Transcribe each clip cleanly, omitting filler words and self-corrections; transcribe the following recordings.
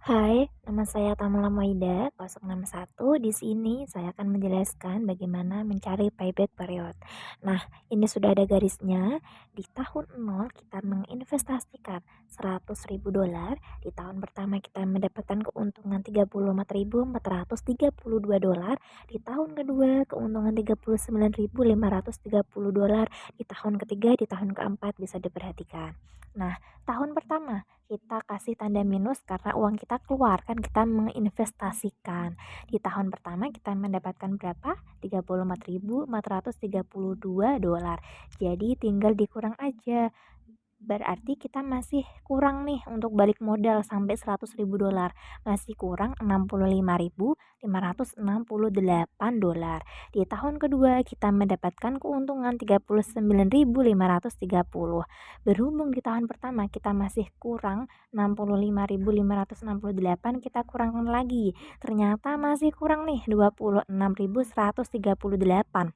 Hai, nama saya Tamala Maida 061. Di sini saya akan menjelaskan bagaimana mencari payback period. Nah, ini sudah ada garisnya. Di tahun 0 kita menginvestasikan $100.000. Di tahun pertama kita mendapatkan keuntungan $34.432. Di tahun kedua keuntungan $39.532. Di tahun ketiga, di tahun keempat bisa diperhatikan. Nah, tahun pertama kita kasih tanda minus karena uang kita keluar, kan kita menginvestasikan. Di tahun pertama kita mendapatkan berapa? $34.432. Jadi tinggal dikurang aja. Berarti kita masih kurang nih untuk balik modal sampai $100.000. Masih kurang $65.568. Di tahun kedua kita mendapatkan keuntungan 39.530. Berhubung di tahun pertama kita masih kurang 65.568, kita kurangkan lagi. Ternyata masih kurang nih 26.138.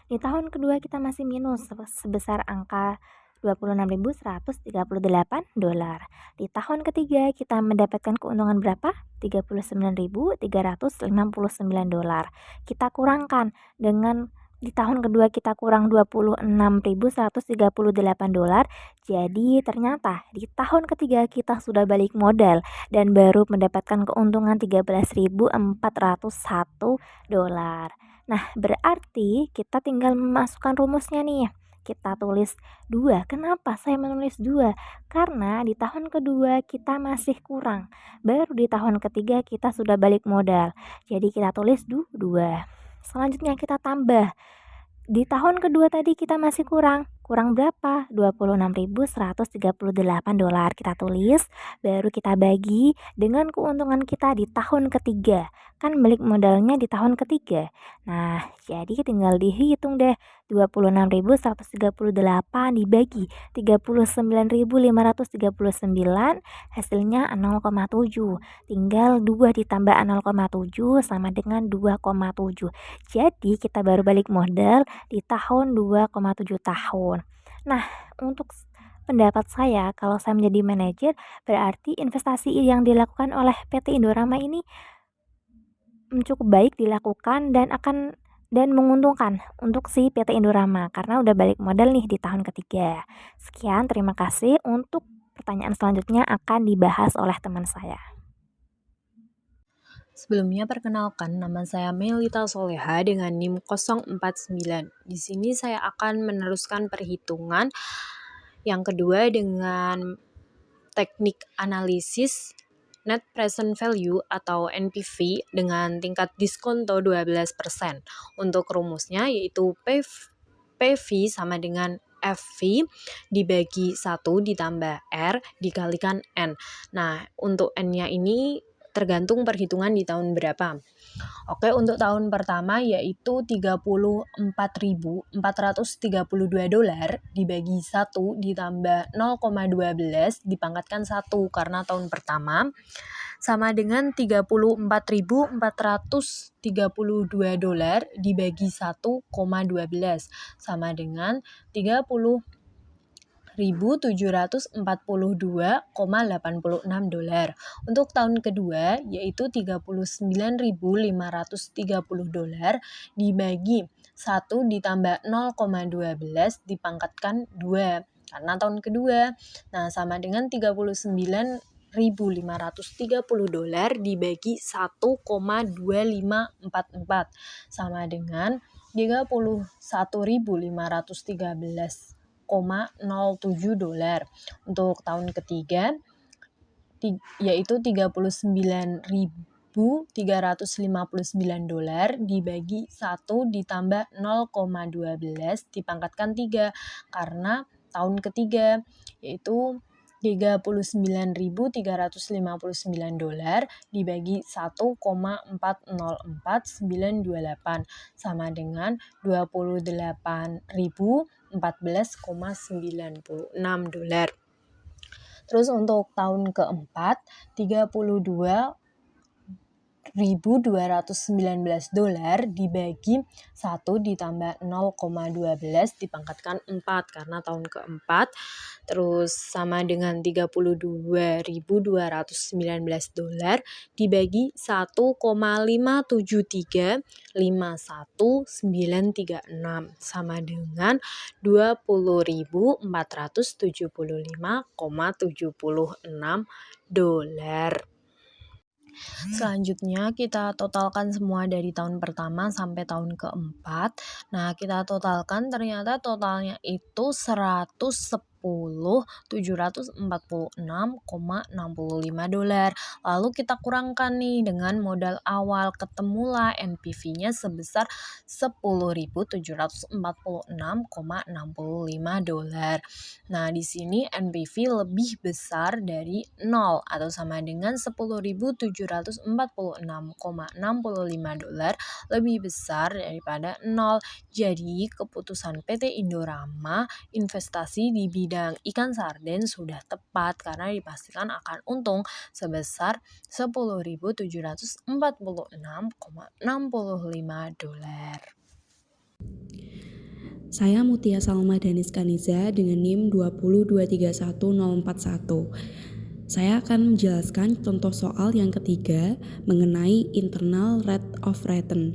Di tahun kedua kita masih minus sebesar angka $26.138. Di tahun ketiga kita mendapatkan keuntungan berapa? $39.359. Kita kurangkan dengan di tahun kedua kita kurang $26.138. Jadi ternyata di tahun ketiga kita sudah balik modal dan baru mendapatkan keuntungan $13.401. Nah, berarti kita tinggal memasukkan rumusnya nih. Kita tulis 2. Kenapa saya menulis 2? Karena di tahun kedua kita masih kurang. Baru di tahun ketiga kita sudah balik modal. Jadi kita tulis 2. Selanjutnya kita tambah. Di tahun kedua tadi kita masih kurang. Kurang berapa? $26.138. Kita tulis, baru kita bagi dengan keuntungan kita di tahun ketiga. Kan balik modalnya di tahun ketiga. Nah, jadi tinggal dihitung deh. 26.138 dibagi 39.539, hasilnya 0,7. Tinggal 2 ditambah 0,7 sama dengan 2,7. Jadi kita baru balik modal di tahun 2,7 tahun. Nah, untuk pendapat saya, kalau saya menjadi manajer, berarti investasi yang dilakukan oleh PT Indorama ini cukup baik dilakukan dan menguntungkan untuk si PT Indorama karena udah balik modal nih di tahun ketiga. Sekian, terima kasih. Untuk pertanyaan selanjutnya akan dibahas oleh teman saya. Sebelumnya perkenalkan, nama saya Melita Soleha dengan NIM 049. Di sini saya akan meneruskan perhitungan yang kedua dengan teknik analisis Net Present Value atau NPV dengan tingkat diskonto 12%. Untuk rumusnya yaitu PV sama dengan FV dibagi 1 ditambah R dikalikan N. Nah, untuk N-nya ini tergantung perhitungan di tahun berapa. Oke, untuk tahun pertama yaitu $34.432 dibagi 1 ditambah 0,12 dipangkatkan 1 karena tahun pertama sama dengan $34.432 dibagi 1,12 sama dengan 30.742,86 Untuk tahun kedua yaitu $39.530 dibagi 1 ditambah 0,12 dipangkatkan 2 karena tahun kedua. Nah, sama dengan $39.530 dibagi 1,2544 sama dengan 31.513,07 Untuk tahun ketiga yaitu $39.359 dibagi 1 ditambah 0,12 dipangkatkan 3 karena tahun ketiga yaitu $39.359 dibagi 1,404928 sama dengan $28.014,96. Terus untuk tahun keempat, $4.219 dibagi 1 ditambah 0,12 dipangkatkan 4 karena tahun keempat, terus sama dengan $32.219 dibagi 1,5735196 sama dengan $20.475,76. Selanjutnya kita totalkan semua dari tahun pertama sampai tahun keempat. Nah, kita totalkan ternyata totalnya itu $110.746,65. Lalu kita kurangkan nih dengan modal awal, ketemulah NPV-nya sebesar $10.746,65. Nah, di sini NPV lebih besar dari 0 atau sama dengan $10.746,65 lebih besar daripada 0. Jadi, keputusan PT Indorama investasi di bidang ikan sarden sudah tepat karena dipastikan akan untung sebesar $10.746,65. Saya Mutia Salma Danis Kaniza dengan NIM 2023141. Saya akan menjelaskan contoh soal yang ketiga mengenai internal rate of return.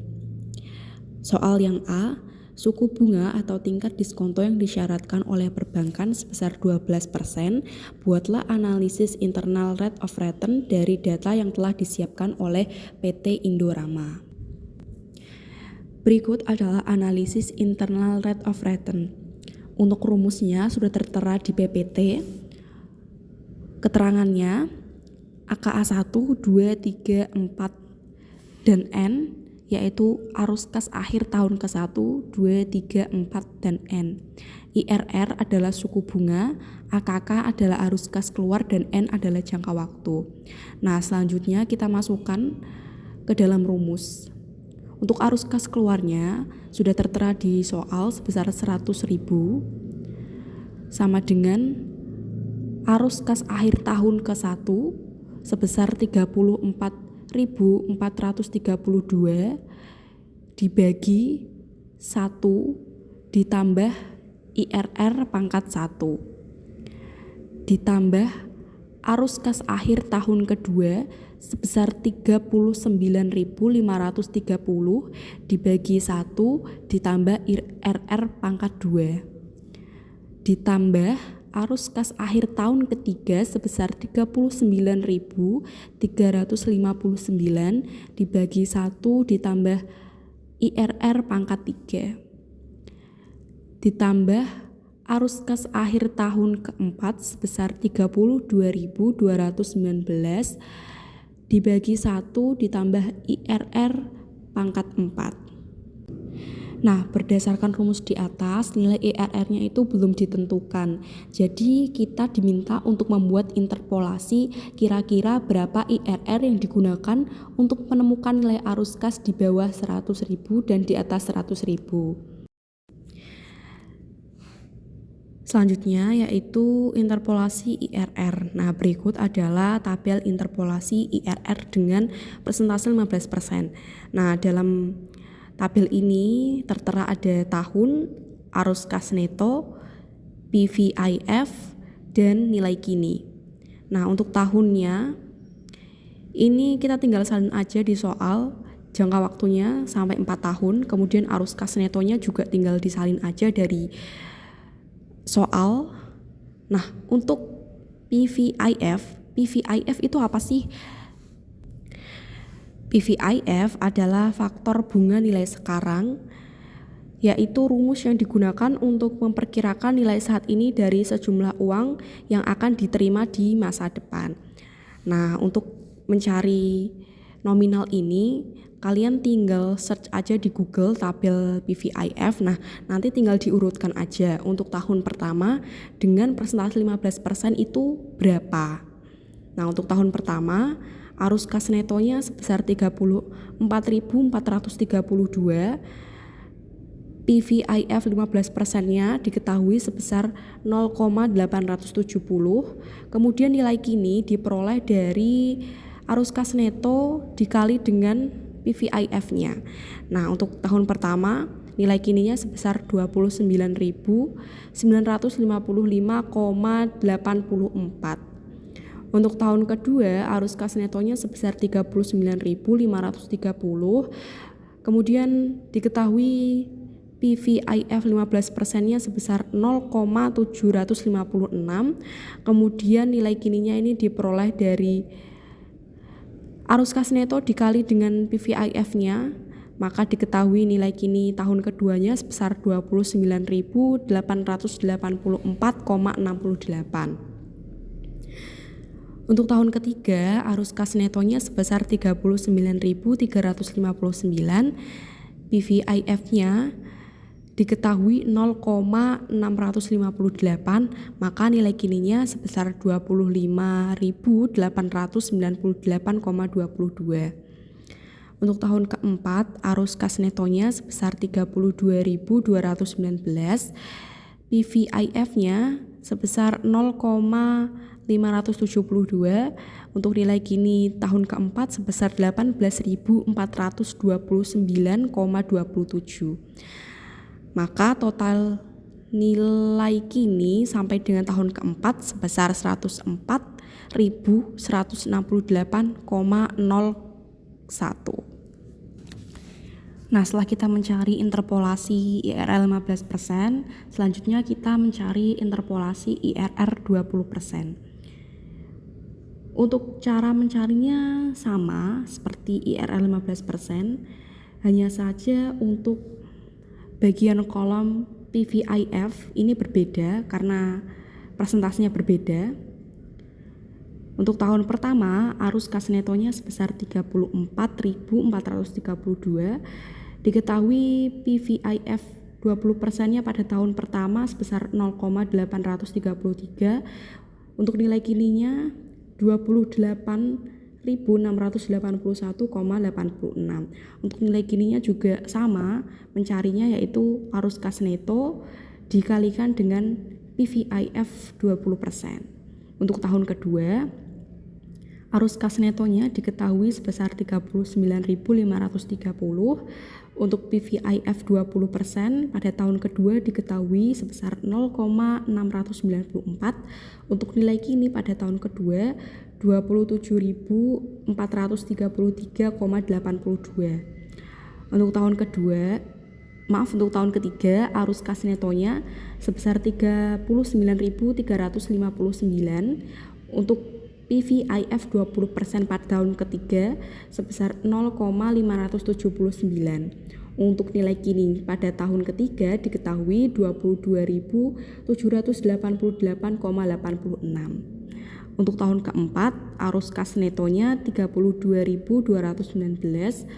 Soal yang A, suku bunga atau tingkat diskonto yang disyaratkan oleh perbankan sebesar 12%, buatlah analisis internal rate of return dari data yang telah disiapkan oleh PT Indorama. Berikut adalah analisis internal rate of return. Untuk rumusnya sudah tertera di PPT. Keterangannya AKA 1, 2, 3, 4, dan N, yaitu arus kas akhir tahun ke-1, 2, 3, 4, dan N. IRR adalah suku bunga, AKK adalah arus kas keluar, dan N adalah jangka waktu. Nah, selanjutnya kita masukkan ke dalam rumus. Untuk arus kas keluarnya sudah tertera di soal sebesar 100.000 sama dengan arus kas akhir tahun ke-1 sebesar 34.432 dibagi 1 ditambah IRR pangkat 1 ditambah arus kas akhir tahun kedua sebesar 39.530 dibagi 1 ditambah IRR pangkat 2 ditambah arus kas akhir tahun ketiga sebesar 39.359 dibagi 1 ditambah IRR pangkat 3 ditambah arus kas akhir tahun keempat sebesar 32.219 dibagi 1 ditambah IRR pangkat 4. Nah, berdasarkan rumus di atas, nilai IRR-nya itu belum ditentukan. Jadi, kita diminta untuk membuat interpolasi kira-kira berapa IRR yang digunakan untuk menemukan nilai arus kas di bawah 100.000 dan di atas 100.000. Selanjutnya yaitu interpolasi IRR. Nah, berikut adalah tabel interpolasi IRR dengan persentase 15%. Nah, dalam tabel ini tertera ada tahun, arus kas neto, PVIF, dan nilai kini. Nah, untuk tahunnya ini kita tinggal salin aja di soal, jangka waktunya sampai 4 tahun, kemudian arus kas netonya juga tinggal disalin aja dari soal. Nah, untuk PVIF itu apa sih? PVIF adalah faktor bunga nilai sekarang, yaitu rumus yang digunakan untuk memperkirakan nilai saat ini dari sejumlah uang yang akan diterima di masa depan. Nah, untuk mencari nominal ini, kalian tinggal search aja di Google tabel PVIF. Nah, nanti tinggal diurutkan aja untuk tahun pertama dengan persentase 15% itu berapa. Nah, untuk tahun pertama arus kas netonya sebesar 34.432, PVIF 15%-nya diketahui sebesar 0,870, kemudian nilai kini diperoleh dari arus kas neto dikali dengan PVIF-nya. Nah, untuk tahun pertama nilai kininya sebesar 29.955,84. Untuk tahun kedua arus kas netonya sebesar 39.530. Kemudian diketahui PVIF 15%-nya sebesar 0,756. Kemudian nilai kininya ini diperoleh dari arus kas neto dikali dengan PVIF-nya, maka diketahui nilai kini tahun keduanya sebesar 29.884,68. Untuk tahun ketiga, arus kas netonya sebesar 39.359, PVIF-nya diketahui 0,658, maka nilai kininya sebesar 25.898,22. Untuk tahun keempat, arus kas netonya sebesar 32.219, PVIF-nya sebesar 0,572. Untuk nilai kini tahun keempat sebesar 18.429,27. Maka total nilai kini sampai dengan tahun keempat sebesar 104.168,01. Nah, setelah kita mencari interpolasi IRL 15%, selanjutnya kita mencari interpolasi IRR 20%. Untuk cara mencarinya sama seperti IRL 15%, hanya saja untuk bagian kolom PVIF ini berbeda karena persentasenya berbeda. Untuk tahun pertama, arus kas netonya sebesar 34.432. Diketahui PVIF 20%-nya pada tahun pertama sebesar 0,833. Untuk nilai kininya 28.681,86. Untuk nilai kininya juga sama, mencarinya yaitu arus kas neto dikalikan dengan PVIF 20%. Untuk tahun kedua, arus kas netonya diketahui sebesar 39.530. Untuk PVIF 20% pada tahun kedua diketahui sebesar 0,694. Untuk nilai kini pada tahun kedua 27.433,82. Untuk tahun ketiga arus kas netonya sebesar 39.359. Untuk PVIF 20% pada tahun ketiga sebesar 0,579. Untuk nilai kini pada tahun ketiga diketahui 22.788,86. Untuk tahun keempat, arus kas netonya 32.219.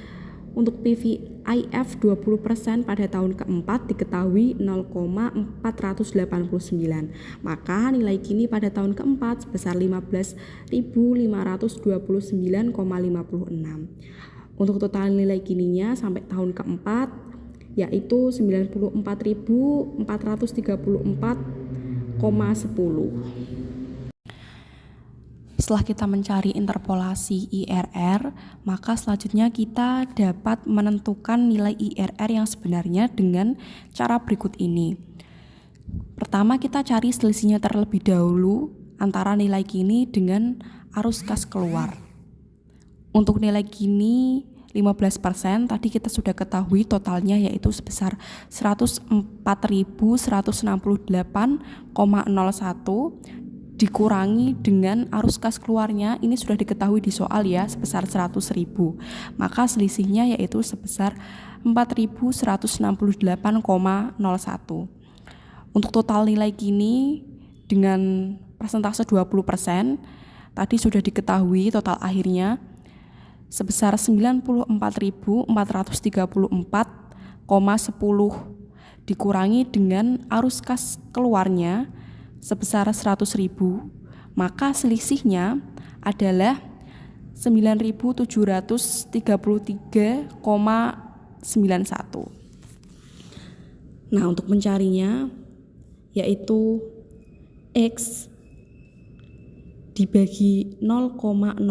Untuk PVIF 20% pada tahun keempat diketahui 0,489. Maka nilai kini pada tahun keempat sebesar 15.529,56. Untuk total nilai kininya sampai tahun keempat yaitu 94.434,10. Setelah kita mencari interpolasi IRR, maka selanjutnya kita dapat menentukan nilai IRR yang sebenarnya dengan cara berikut ini. Pertama, kita cari selisihnya terlebih dahulu antara nilai kini dengan arus kas keluar. Untuk nilai kini 15% tadi kita sudah ketahui totalnya yaitu sebesar 104.168,01 dikurangi dengan arus kas keluarnya, ini sudah diketahui di soal ya, sebesar 100.000. Maka selisihnya yaitu sebesar 4.168,01. Untuk total nilai kini dengan persentase 20%, tadi sudah diketahui total akhirnya sebesar 94.434,10 dikurangi dengan arus kas keluarnya sebesar 100.000, maka selisihnya adalah 9.733,91. Nah, untuk mencarinya yaitu X dibagi 0,05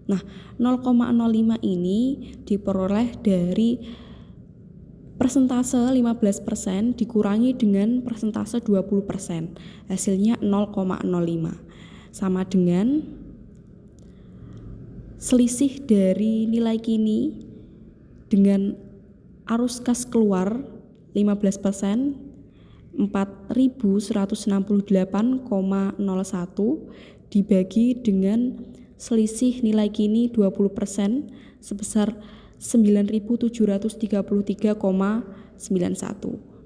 Nah, 0,05 ini diperoleh dari persentase 15% dikurangi dengan persentase 20%. Hasilnya 0,05. Sama dengan selisih dari nilai kini dengan arus kas keluar 15%, 4.168,01 dibagi dengan selisih nilai kini 20% sebesar 9.733,91.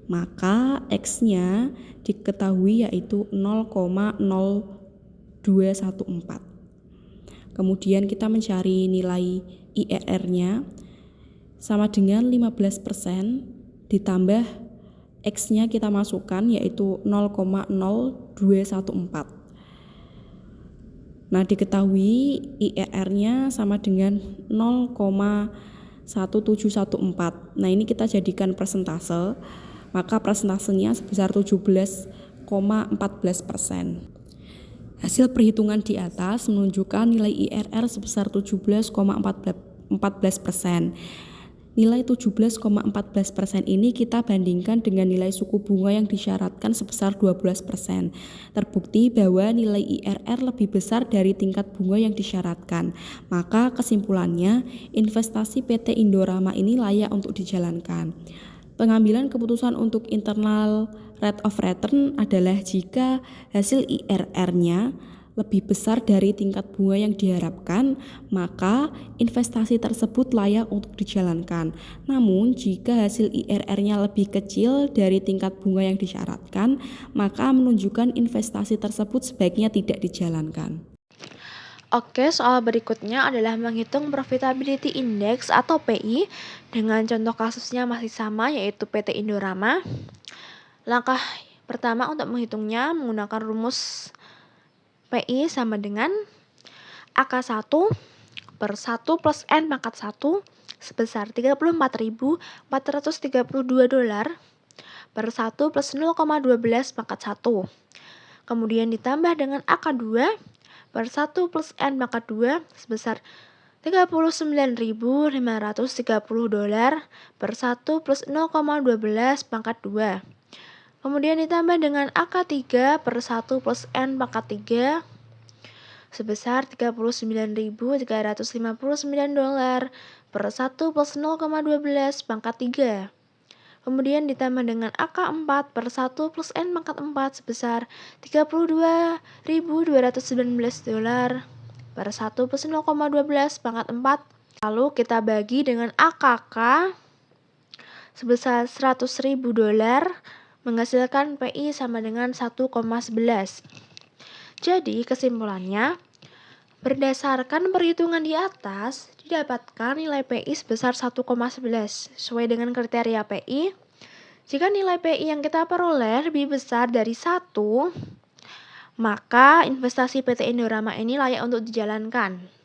Maka X-nya diketahui yaitu 0,0214. Kemudian kita mencari nilai IRR-nya sama dengan 15% ditambah X-nya kita masukkan yaitu 0,0214. Nah, diketahui IRR-nya sama dengan 0,1714. Nah, ini kita jadikan persentase, maka persentasenya sebesar 17,14%. Hasil perhitungan di atas menunjukkan nilai IRR sebesar 17,14%. Nilai 17,14% ini kita bandingkan dengan nilai suku bunga yang disyaratkan sebesar 12%. Terbukti bahwa nilai IRR lebih besar dari tingkat bunga yang disyaratkan. Maka kesimpulannya, investasi PT Indorama ini layak untuk dijalankan. Pengambilan keputusan untuk internal rate of return adalah jika hasil IRR-nya lebih besar dari tingkat bunga yang diharapkan, maka investasi tersebut layak untuk dijalankan. Namun, jika hasil IRR-nya lebih kecil dari tingkat bunga yang disyaratkan, maka menunjukkan investasi tersebut sebaiknya tidak dijalankan. Oke, soal berikutnya adalah menghitung Profitability Index atau PI dengan contoh kasusnya masih sama yaitu PT Indorama. Langkah pertama untuk menghitungnya menggunakan rumus PI sama dengan AK1 per 1 plus N pangkat 1 sebesar $34.432 per 1 plus 0,12 pangkat 1. Kemudian ditambah dengan AK2 per 1 plus N pangkat 2 sebesar $39.530 per 1 plus 0,12 pangkat 2. Kemudian ditambah dengan AK3 per 1 plus N pangkat 3 sebesar $39.359 per 1 plus 0,12 pangkat 3. Kemudian ditambah dengan AK4 per 1 plus N pangkat 4 sebesar $32.219 per 1 plus 0,12 pangkat 4. Lalu kita bagi dengan AKK sebesar $100.000 menghasilkan PI sama dengan 1,11. Jadi kesimpulannya, berdasarkan perhitungan di atas, didapatkan nilai PI sebesar 1,11 sesuai dengan kriteria PI. Jika nilai PI yang kita peroleh lebih besar dari 1, maka investasi PT Indorama ini layak untuk dijalankan.